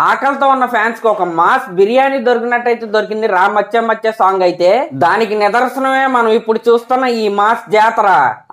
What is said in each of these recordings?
ఆకలితో ఉన్న ఫ్యాన్స్ కి ఒక మాస్ బిర్యానీ దొరికినట్టయితే దొరికింది రా మచ్చ మచ్చ సాంగ్ అయితే. దానికి నిదర్శనమే మనం ఇప్పుడు చూస్తున్న ఈ మాస్ జాతర.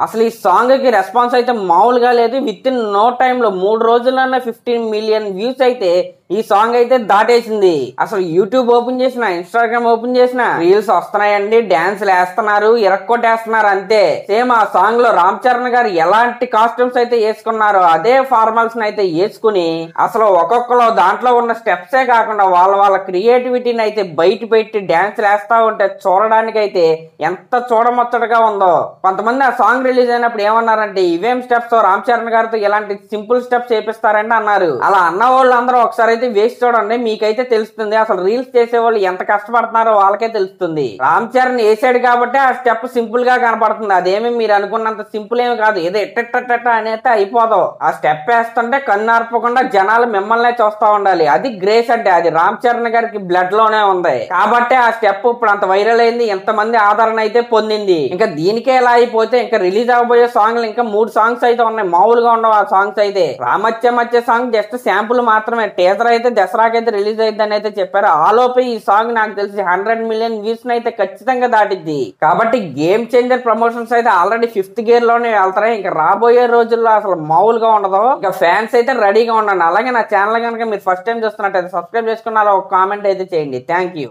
అసలు ఈ సాంగ్ కి రెస్పాన్స్ అయితే మామూలుగా లేదు. విత్ ఇన్ నో టైమ్ లో 3 రోజుల్లోనే 15 మిలియన్ వ్యూస్ అయితే ఈ సాంగ్ అయితే దాటేసింది. అసలు యూట్యూబ్ ఓపెన్ చేసిన, ఇన్స్టాగ్రామ్ ఓపెన్ చేసిన రీల్స్ వస్తున్నాయండి, డాన్స్ వేస్తున్నారు, ఇరక్కొట్టేస్తున్నారు అంతే. సేమ్ ఆ సాంగ్ లో రామ్ చరణ్ గారు ఎలాంటి కాస్ట్యూమ్స్ అయితే వేసుకున్నారో అదే ఫార్మల్స్ అయితే వేసుకుని అసలు ఒక్కొక్కరు దాంట్లో ఉన్న స్టెప్సే కాకుండా వాళ్ళ క్రియేటివిటీని అయితే బయట పెట్టి డాన్స్ వేస్తా ఉంటే చూడడానికి అయితే ఎంత చూడముచ్చటగా ఉందో. కొంతమంది ఆ సాంగ్ రిలీజ్ అయినప్పుడు ఏమన్నారంటే, ఇవేం స్టెప్స్ రామ్ చరణ్ గారితో ఇలాంటి సింపుల్ స్టెప్స్ చేపిస్తారంటే అన్నారు. అలా అన్న వాళ్ళు అందరూ ఒకసారి అయితే వేసి చూడండి, మీకైతే తెలుస్తుంది. అసలు రీల్స్ చేసే వాళ్ళు ఎంత కష్టపడుతున్నారో వాళ్ళకే తెలుస్తుంది. రామ్ చరణ్ వేసాడు కాబట్టి ఆ స్టెప్ సింపుల్ గా కనపడుతుంది. అదేమి మీరు అనుకున్నంత సింపుల్ ఏమి కాదు, ఏదో ఎట్టెట్ట అనేది అయిపోదు. ఆ స్టెప్ వేస్తుంటే కన్ను ఆర్పకుండా జనాలు మిమ్మల్నే చూస్తా ఉండాలి. అది గ్రేస్ అంటే, అది రామ్ చరణ్ గారికి బ్లడ్ లోనే ఉంది కాబట్టి ఆ స్టెప్ ఇప్పుడు అంత వైరల్ అయింది, ఎంతమంది ఆదరణ అయితే పొందింది. ఇంకా దీనికే ఎలా అయిపోతే ఇంకా రిలీజ్ అవబోయే సాంగ్లు ఇంకా 3 సాంగ్స్ అయితే ఉన్నాయి. మామూలుగా ఉండవు ఆ సాంగ్స్ అయితే. రామచ్చ మచ్చ సాంగ్ జస్ట్ శాంపుల్ మాత్రమే. టీజర్ అయితే దసరాకైతే రిలీజ్ అయిద్దని అయితే చెప్పారు. ఆలోపే ఈ సాంగ్ నాకు తెలిసి 100 మిలియన్ వ్యూస్ అయితే ఖచ్చితంగా దాటిద్ది. కాబట్టి గేమ్ చేంజర్ ప్రమోషన్స్ అయితే ఆల్రెడీ 5th గేర్ లోనే వెళ్తాయి. ఇంకా రాబోయే రోజుల్లో అసలు మామూలుగా ఉండదు. ఇంకా ఫ్యాన్స్ అయితే రెడీగా ఉండండి. అలాగే నా ఛానల్ కనుక మీరు ఫస్ట్ టైం చూస్తున్నట్టయితే సబ్స్క్రైబ్ చేసుకున్నారో ఒక కామెంట్ అయితే చేయండి. Thank you.